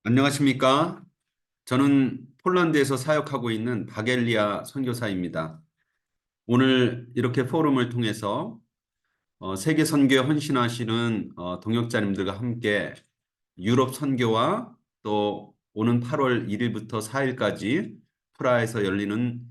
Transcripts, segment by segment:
안녕하십니까? 저는 폴란드에서 사역하고 있는 바겔리아 선교사입니다. 오늘 이렇게 포럼을 통해서 세계 선교에 헌신하시는 동역자님들과 함께 유럽 선교와 또 오는 8월 1일부터 4일까지 프라하에서 열리는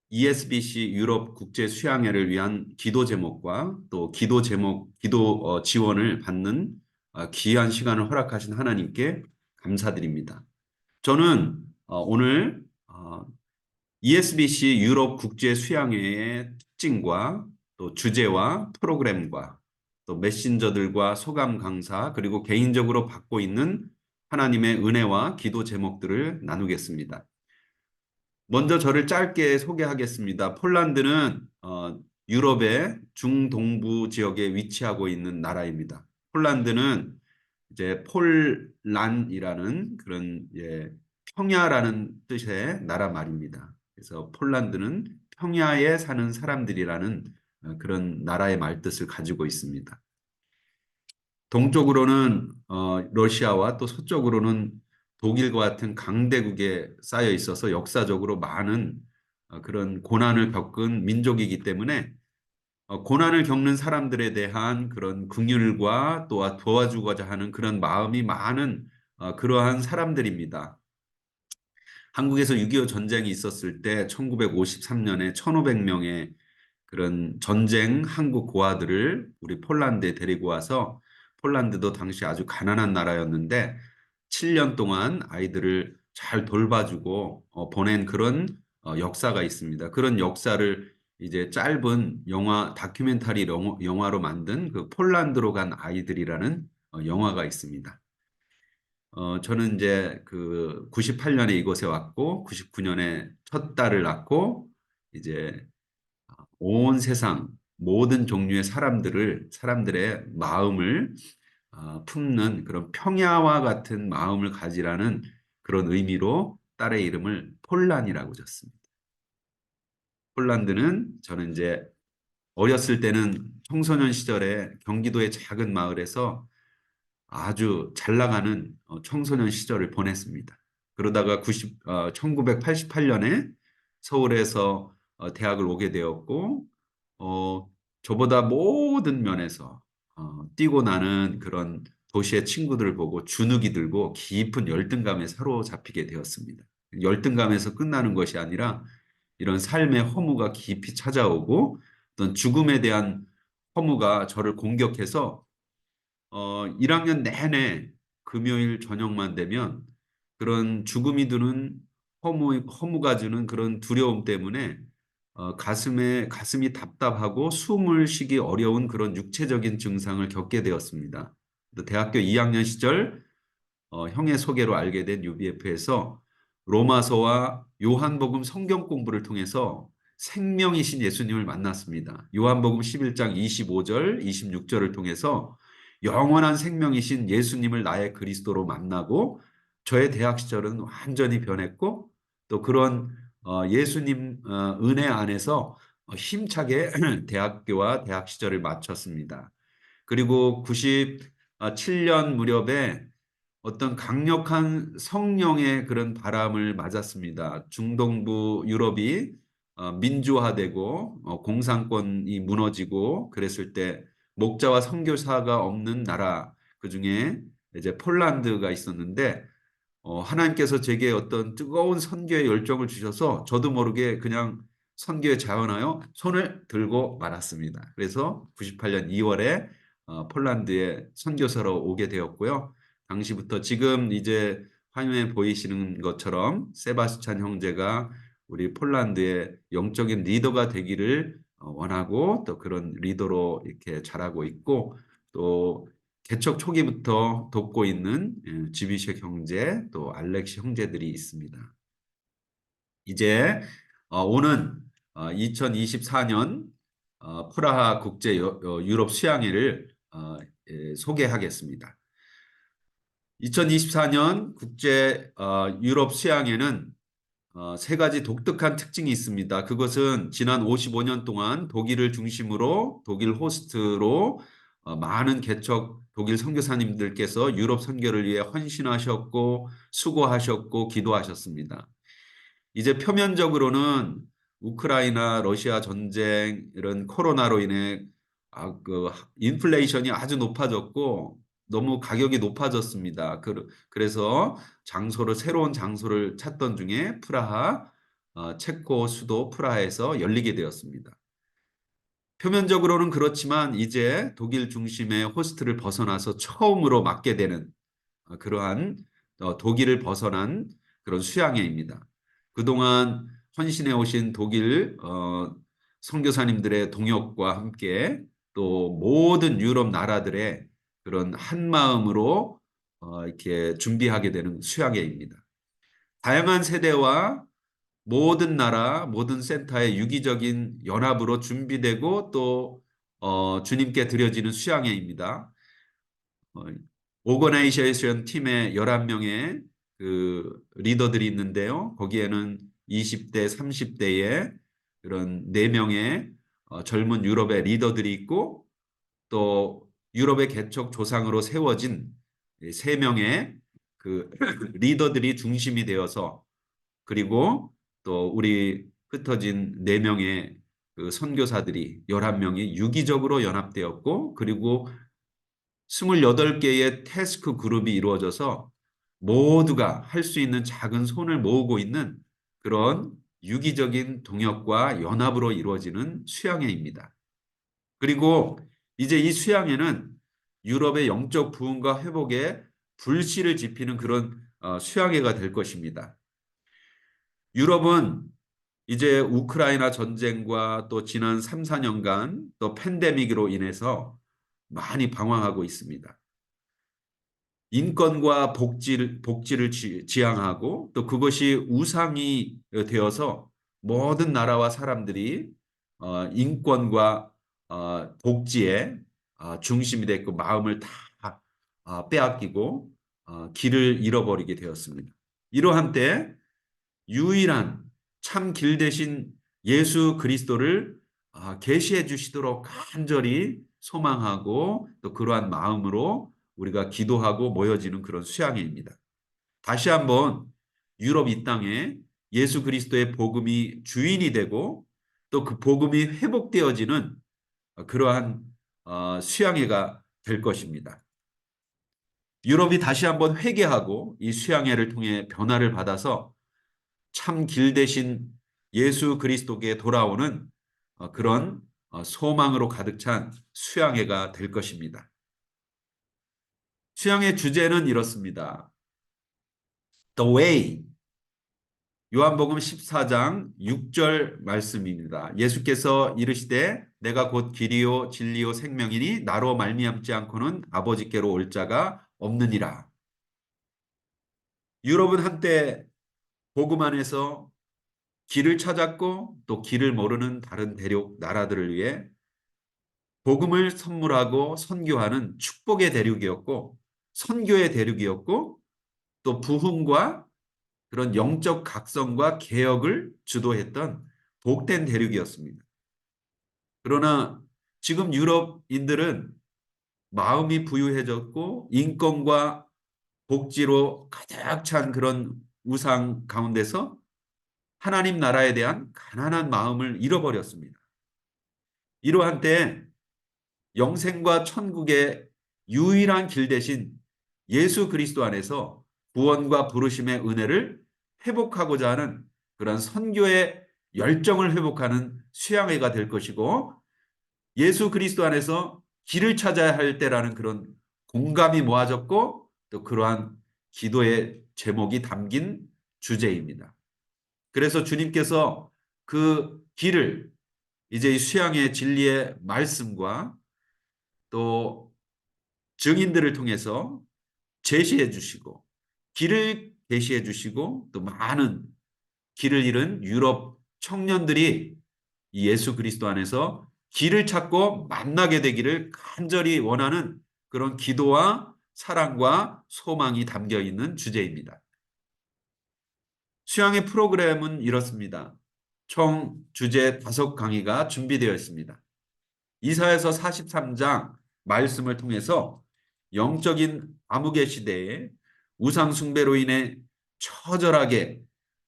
ESBC 유럽 국제 수양회를 위한 기도 제목과 또 기도 제목, 기도 지원을 받는 귀한 시간을 허락하신 하나님께 감사드립니다. 저는 오늘 ESBC 유럽 국제 수양회의 특징과 또 주제와 프로그램과 또 메신저들과 소감 강사 그리고 개인적으로 받고 있는 하나님의 은혜와 기도 제목들을 나누겠습니다. 먼저 저를 짧게 소개하겠습니다. 폴란드는 유럽의 중동부 지역에 위치하고 있는 나라입니다. 폴란드는 이제 폴란이라는 그런 평야라는 뜻의 나라 말입니다. 그래서 폴란드는 평야에 사는 사람들이라는 그런 나라의 말뜻을 가지고 있습니다. 동쪽으로는 러시아와 또 서쪽으로는 독일과 같은 강대국에 쌓여 있어서 역사적으로 많은 그런 고난을 겪은 민족이기 때문에 고난을 겪는 사람들에 대한 그런 긍휼과 또 도와주고자 하는 그런 마음이 많은 그러한 사람들입니다. 한국에서 6.25 전쟁이 있었을 때 1953년에 1,500명의 그런 전쟁 한국 고아들을 우리 폴란드에 데리고 와서 폴란드도 당시 아주 가난한 나라였는데 7년 동안 아이들을 잘 돌봐주고 보낸 그런 역사가 있습니다. 그런 역사를 이제 짧은 영화 다큐멘터리 영화로 만든 그 폴란드로 간 아이들이라는 영화가 있습니다. 저는 이제 그 98년에 이곳에 왔고 99년에 첫 딸을 낳고 이제 온 세상 모든 종류의 사람들의 마음을 품는 그런 평야와 같은 마음을 가지라는 그런 의미로 딸의 이름을 폴란이라고 졌습니다. 폴란드는 저는 이제 어렸을 때는 청소년 시절에 경기도의 작은 마을에서 아주 잘 나가는 청소년 시절을 보냈습니다. 그러다가 1988년에 서울에서 대학을 오게 되었고, 어, 저보다 모든 면에서 뛰고 나는 그런 도시의 친구들을 보고 주눅이 들고 깊은 열등감에 사로잡히게 되었습니다. 열등감에서 끝나는 것이 아니라 이런 삶의 허무가 깊이 찾아오고 어떤 죽음에 대한 허무가 저를 공격해서 1학년 내내 금요일 저녁만 되면 그런 죽음이 드는 허무가 주는 그런 두려움 때문에 가슴이 답답하고 숨을 쉬기 어려운 그런 육체적인 증상을 겪게 되었습니다. 또 대학교 2학년 시절 형의 소개로 알게 된 UBF에서 로마서와 요한복음 성경 공부를 통해서 생명이신 예수님을 만났습니다. 요한복음 11장 25절, 26절을 통해서 영원한 생명이신 예수님을 나의 그리스도로 만나고 저의 대학 시절은 완전히 변했고 또 그런 예수님 은혜 안에서 힘차게 대학교와 대학 시절을 마쳤습니다. 그리고 97년 무렵에 어떤 강력한 성령의 그런 바람을 맞았습니다. 중동부 유럽이 민주화되고 공산권이 무너지고 그랬을 때 목자와 선교사가 없는 나라 그중에 이제 폴란드가 있었는데 하나님께서 제게 어떤 뜨거운 선교의 열정을 주셔서 저도 모르게 그냥 선교에 자원하여 손을 들고 말았습니다. 그래서 98년 2월에 폴란드에 선교사로 오게 되었고요. 당시부터 지금 이제 화면에 보이시는 것처럼 세바스찬 형제가 우리 폴란드의 영적인 리더가 되기를 원하고 또 그런 리더로 이렇게 자라고 있고 또 개척 초기부터 돕고 있는 지비식 형제 또 알렉시 형제들이 있습니다. 이제 오는 2024년 프라하 국제 유럽 수양회를 소개하겠습니다. 2024년 국제 유럽 수양회는 세 가지 독특한 특징이 있습니다. 그것은 지난 55년 동안 독일을 중심으로 독일 호스트로 많은 개척 독일 선교사님들께서 유럽 선교를 위해 헌신하셨고 수고하셨고 기도하셨습니다. 이제 표면적으로는 우크라이나 러시아 전쟁 이런 코로나로 인해 그 인플레이션이 아주 높아졌고 너무 가격이 높아졌습니다. 그래서 새로운 장소를 찾던 중에 프라하, 체코 수도 프라하에서 열리게 되었습니다. 표면적으로는 그렇지만 이제 독일 중심의 호스트를 벗어나서 처음으로 맡게 되는 그러한 독일을 벗어난 그런 수양회입니다. 그동안 헌신해 오신 독일 선교사님들의 동역과 함께 또 모든 유럽 나라들의 그런 한 마음으로 이렇게 준비하게 되는 수양회입니다. 다양한 세대와 모든 나라, 모든 센터의 유기적인 연합으로 준비되고 또 주님께 드려지는 수양회입니다. 어, 오거나이제이션 팀에 11명의 그 리더들이 있는데요. 거기에는 20대, 30대의 그런 4명의 젊은 유럽의 리더들이 있고 또 유럽의 개척 조상으로 세워진 3명의 그 리더들이 중심이 되어서 그리고 또 우리 흩어진 4명의 그 선교사들이 11명이 유기적으로 연합되었고 그리고 28개의 태스크 그룹이 이루어져서 모두가 할 수 있는 작은 손을 모으고 있는 그런 유기적인 동역과 연합으로 이루어지는 수양회입니다. 그리고 이제 이 수양회는 유럽의 영적 부흥과 회복에 불씨를 지피는 그런 수양회가 될 것입니다. 유럽은 이제 우크라이나 전쟁과 또 지난 3, 4년간 또 팬데믹으로 인해서 많이 방황하고 있습니다. 인권과 복지를 지향하고 또 그것이 우상이 되어서 모든 나라와 사람들이 인권과 복지에 중심이 됐고 마음을 다 빼앗기고 길을 잃어버리게 되었습니다. 이러한 때 유일한 참 길 대신 예수 그리스도를 계시해 주시도록 간절히 소망하고 또 그러한 마음으로 우리가 기도하고 모여지는 그런 수양회입니다. 다시 한번 유럽 이 땅에 예수 그리스도의 복음이 주인이 되고 또 그 복음이 회복되어지는 그러한 수양회가 될 것입니다. 유럽이 다시 한번 회개하고 이 수양회를 통해 변화를 받아서 참 길 대신 예수 그리스도께 돌아오는 그런 소망으로 가득 찬 수양회가 될 것입니다. 수양의 주제는 이렇습니다. The way. 요한복음 14장 6절 말씀입니다. 예수께서 이르시되 내가 곧 길이요 진리요 생명이니 나로 말미암지 않고는 아버지께로 올 자가 없느니라. 유럽은 한때 복음 안에서 길을 찾았고 또 길을 모르는 다른 대륙 나라들을 위해 복음을 선물하고 선교하는 축복의 대륙이었고 선교의 대륙이었고 또 부흥과 그런 영적 각성과 개혁을 주도했던 복된 대륙이었습니다. 그러나 지금 유럽인들은 마음이 부유해졌고 인권과 복지로 가득 찬 그런 우상 가운데서 하나님 나라에 대한 가난한 마음을 잃어버렸습니다. 이러한 때 영생과 천국의 유일한 길 대신 예수 그리스도 안에서 구원과 부르심의 은혜를 회복하고자 하는 그런 선교의 열정을 회복하는 수양회가 될 것이고 예수 그리스도 안에서 길을 찾아야 할 때라는 그런 공감이 모아졌고 또 그러한 기도의 제목이 담긴 주제입니다. 그래서 주님께서 그 길을 이제 이 수양의 진리의 말씀과 또 증인들을 통해서 제시해 주시고 길을 제시해 주시고 또 많은 길을 잃은 유럽 청년들이 예수 그리스도 안에서 길을 찾고 만나게 되기를 간절히 원하는 그런 기도와 사랑과 소망이 담겨 있는 주제입니다. 수양의 프로그램은 이렇습니다. 총 주제 5강의가 준비되어 있습니다. 이사야서 43장 말씀을 통해서 영적인 암흑의 시대에 우상 숭배로 인해 처절하게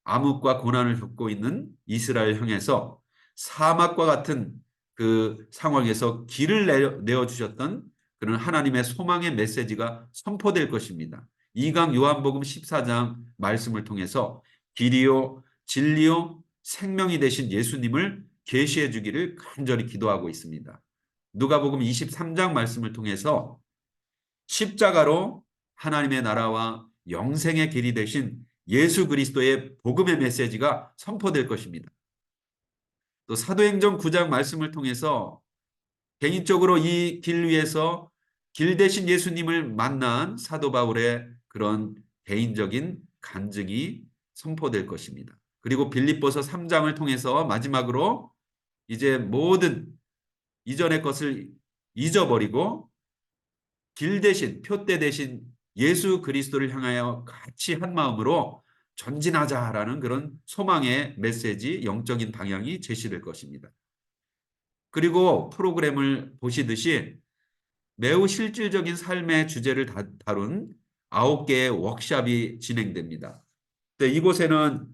암흑과 고난을 겪고 있는 이스라엘 향해서 사막과 같은 그 상황에서 길을 내어 주셨던 그런 하나님의 소망의 메시지가 선포될 것입니다. 이강 요한복음 14장 말씀을 통해서 길이요 진리요 생명이 되신 예수님을 계시해 주기를 간절히 기도하고 있습니다. 누가복음 23장 말씀을 통해서 십자가로 하나님의 나라와 영생의 길이 되신 예수 그리스도의 복음의 메시지가 선포될 것입니다. 또 사도행전 9장 말씀을 통해서 개인적으로 이 길 위에서 길 대신 예수님을 만난 사도 바울의 그런 개인적인 간증이 선포될 것입니다. 그리고 빌립보서 3장을 통해서 마지막으로 이제 모든 이전의 것을 잊어버리고 길 대신 표대 대신 예수 그리스도를 향하여 같이 한 마음으로 전진하자라는 그런 소망의 메시지, 영적인 방향이 제시될 것입니다. 그리고 프로그램을 보시듯이 매우 실질적인 삶의 주제를 다룬 9개의 워크숍이 진행됩니다. 이곳에는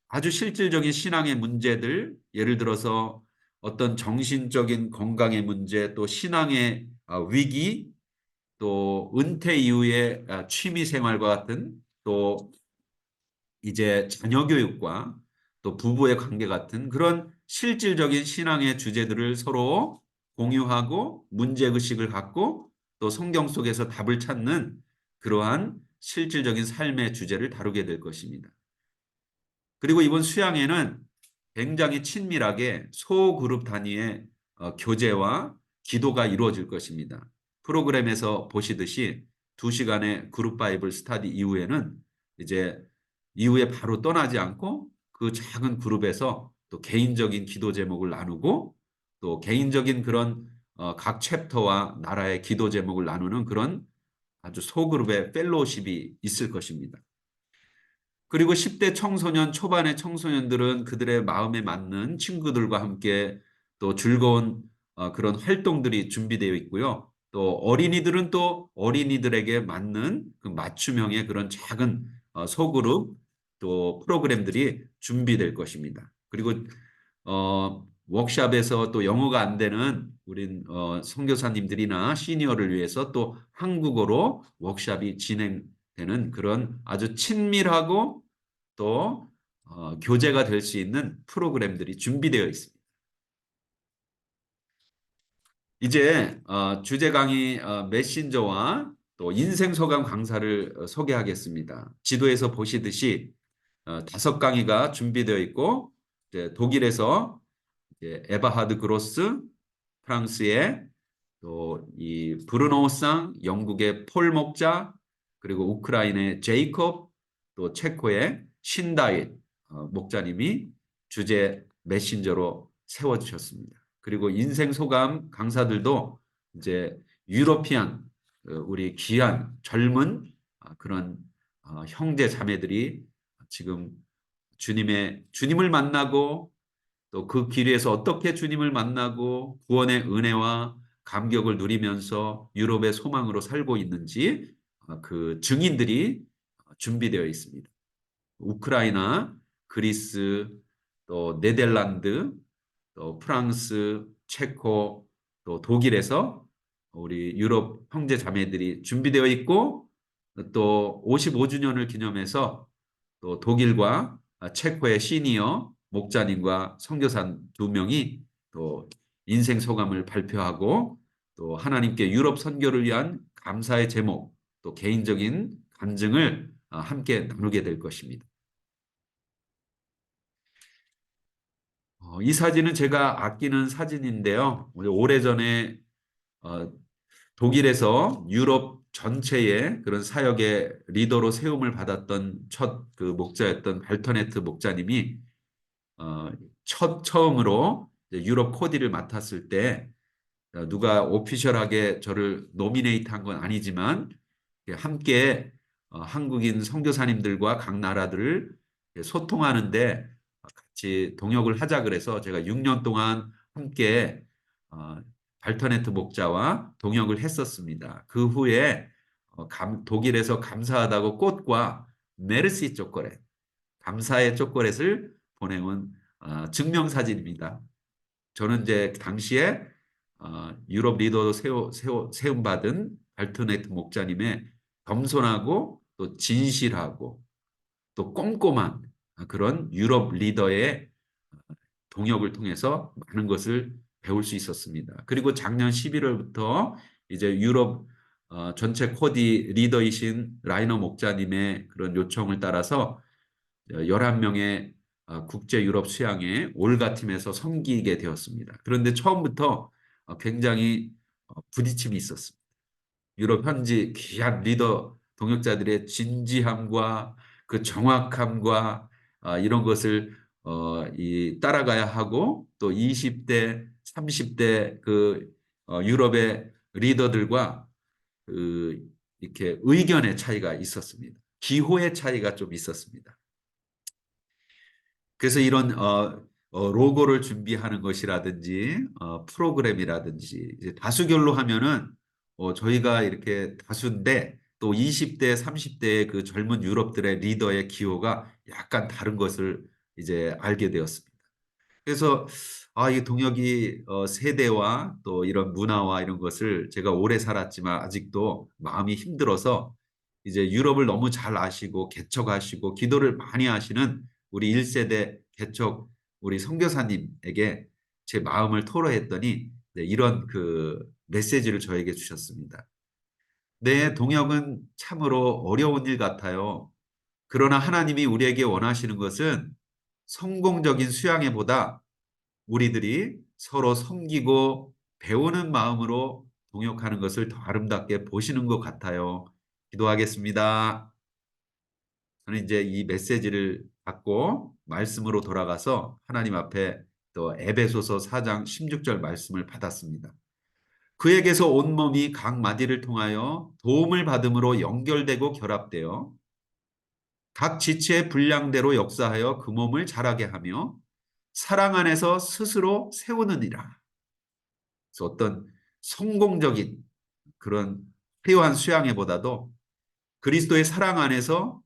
아주 실질적인 신앙의 문제들, 예를 들어서 어떤 정신적인 건강의 문제, 또 신앙의 위기, 또 은퇴 이후의 취미 생활과 같은, 또 이제 자녀 교육과 또 부부의 관계 같은 그런 실질적인 신앙의 주제들을 서로 공유하고 문제의식을 갖고 또 성경 속에서 답을 찾는 그러한 실질적인 삶의 주제를 다루게 될 것입니다. 그리고 이번 수양회는 굉장히 친밀하게 소그룹 단위의 교제와 기도가 이루어질 것입니다. 프로그램에서 보시듯이 2시간의 그룹 바이블 스터디 이후에는 이제 이후에 바로 떠나지 않고 그 작은 그룹에서 또 개인적인 기도 제목을 나누고 또 개인적인 그런 각 챕터와 나라의 기도 제목을 나누는 그런 아주 소그룹의 펠로우십이 있을 것입니다. 그리고 10대 청소년, 초반의 청소년들은 그들의 마음에 맞는 친구들과 함께 또 즐거운 그런 활동들이 준비되어 있고요. 또 어린이들은 또 어린이들에게 맞는 그 맞춤형의 그런 작은 소그룹 또 프로그램들이 준비될 것입니다. 그리고 워크숍에서 또 영어가 안 되는 우린 선교사님들이나 시니어를 위해서 또 한국어로 워크숍이 진행되는 그런 아주 친밀하고 또 교재가 될 수 있는 프로그램들이 준비되어 있습니다. 이제 주제 강의 메신저와 또 인생 소감 강사를 소개하겠습니다. 지도에서 보시듯이 5강의가 준비되어 있고 이제 독일에서 이제 에바하드 그로스, 프랑스의 또 이 브루노 상, 영국의 폴 목자, 그리고 우크라이나의 제이콥, 또 체코의 신다잇 목자님이 주제 메신저로 세워주셨습니다. 그리고 인생 소감 강사들도 이제 유러피안 우리 귀한 젊은 그런 형제 자매들이 지금 주님을 만나고 또 그 길 위에서 어떻게 주님을 만나고 구원의 은혜와 감격을 누리면서 유럽의 소망으로 살고 있는지 그 증인들이 준비되어 있습니다. 우크라이나, 그리스, 또 네덜란드, 또 프랑스, 체코, 또 독일에서 우리 유럽 형제 자매들이 준비되어 있고 또 55주년을 기념해서 또 독일과 체코의 시니어 목자님과 선교사 2명이 또 인생 소감을 발표하고 또 하나님께 유럽 선교를 위한 감사의 제목 또 개인적인 간증을 함께 나누게 될 것입니다. 이 사진은 제가 아끼는 사진인데요. 오래전에 어, 독일에서 유럽 전체의 그런 사역의 리더로 세움을 받았던 첫 그 목자였던 발터네트 목자님이 어, 처음으로 유럽 코디를 맡았을 때 누가 오피셜하게 저를 노미네이트한 건 아니지만 함께 한국인 선교사님들과 각 나라들을 소통하는데 같이 동역을 하자 그래서 제가 6년 동안 함께 발터네트 목자와 동역을 했었습니다. 그 후에 독일에서 감사하다고 꽃과 메르시 초콜릿, 감사의 초콜릿을 보내온 증명사진입니다. 저는 이제 당시에 유럽 리더로 세움받은 발트네트 목자님의 겸손하고 또 진실하고 또 꼼꼼한 그런 유럽 리더의 동역을 통해서 많은 것을 배울 수 있었습니다. 그리고 작년 11월부터 이제 유럽 전체 코디 리더이신 라이너 목자님의 그런 요청을 따라서 11명의 국제 유럽 수양회 올가 팀에서 섬기게 되었습니다. 그런데 처음부터 굉장히 부딪힘이 있었습니다. 유럽 현지 귀한 리더 동역자들의 진지함과 그 정확함과 이런 것을 따라가야 하고 또 20대, 30대 그 유럽의 리더들과 그 이렇게 의견의 차이가 있었습니다. 기호의 차이가 좀 있었습니다. 그래서 이런 로고를 준비하는 것이라든지 프로그램이라든지 이제 다수결로 하면은 저희가 이렇게 다수인데 또 20대, 30대의 그 젊은 유럽들의 리더의 기호가 약간 다른 것을 이제 알게 되었습니다. 그래서 이 동역이 세대와 또 이런 문화와 이런 것을 제가 오래 살았지만 아직도 마음이 힘들어서 이제 유럽을 너무 잘 아시고 개척하시고 기도를 많이 하시는 우리 1세대 개척 우리 선교사님에게 제 마음을 토로했더니 네, 이런 그 메시지를 저에게 주셨습니다. 네, 동역은 참으로 어려운 일 같아요. 그러나 하나님이 우리에게 원하시는 것은 성공적인 수양회보다 우리들이 서로 섬기고 배우는 마음으로 동역하는 것을 더 아름답게 보시는 것 같아요. 기도하겠습니다. 저는 이제 이 메시지를 받고 말씀으로 돌아가서 하나님 앞에 또 에베소서 4장 16절 말씀을 받았습니다. 그에게서 온몸이 각 마디를 통하여 도움을 받음으로 연결되고 결합되어 각 지체의 분량대로 역사하여 그 몸을 자라게 하며 사랑 안에서 스스로 세우느니라. 그래서 어떤 성공적인 그런 화려한 수양회보다도 그리스도의 사랑 안에서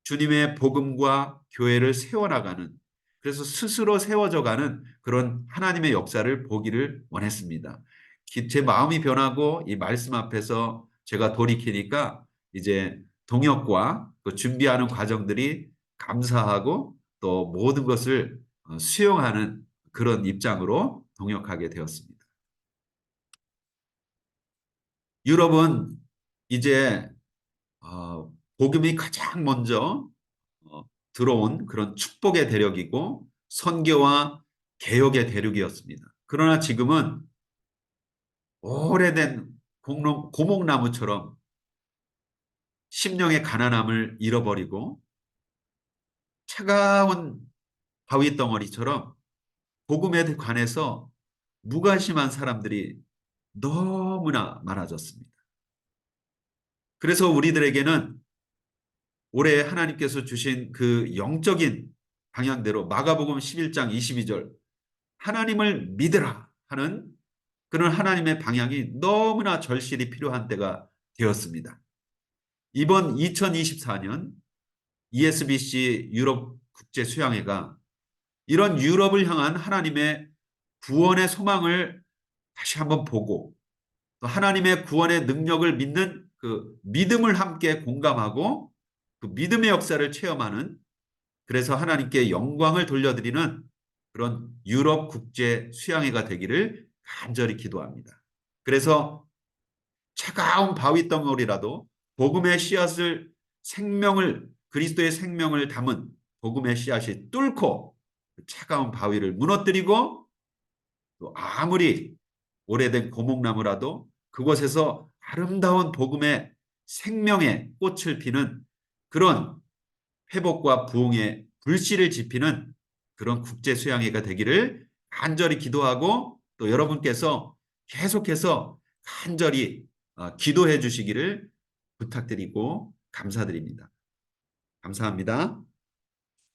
주님의 복음과 교회를 세워나가는 그래서 스스로 세워져가는 그런 하나님의 역사를 보기를 원했습니다. 제 마음이 변하고 이 말씀 앞에서 제가 돌이키니까 이제 동역과 그 준비하는 과정들이 감사하고 또 모든 것을 수용하는 그런 입장으로 동역하게 되었습니다. 유럽은 이제 복음이 가장 먼저 들어온 그런 축복의 대륙이고 선교와 개혁의 대륙이었습니다. 그러나 지금은 오래된 고목나무처럼 심령의 가난함을 잃어버리고 차가운 바위 덩어리처럼 복음에 관해서 무관심한 사람들이 너무나 많아졌습니다. 그래서 우리들에게는 올해 하나님께서 주신 그 영적인 방향대로 마가복음 11장 22절 하나님을 믿으라 하는 그런 하나님의 방향이 너무나 절실히 필요한 때가 되었습니다. 이번 2024년 ESBC 유럽 국제 수양회가 이런 유럽을 향한 하나님의 구원의 소망을 다시 한번 보고 또 하나님의 구원의 능력을 믿는 그 믿음을 함께 공감하고 그 믿음의 역사를 체험하는 그래서 하나님께 영광을 돌려드리는 그런 유럽 국제 수양회가 되기를 간절히 기도합니다. 그래서 차가운 바위 덩어리라도 복음의 씨앗을 생명을 그리스도의 생명을 담은 복음의 씨앗이 뚫고 차가운 바위를 무너뜨리고 또 아무리 오래된 고목나무라도 그곳에서 아름다운 복음의 생명의 꽃을 피는 그런 회복과 부흥의 불씨를 지피는 그런 국제 수양회가 되기를 간절히 기도하고 또 여러분께서 계속해서 간절히 기도해 주시기를 부탁드리고 감사드립니다. 감사합니다.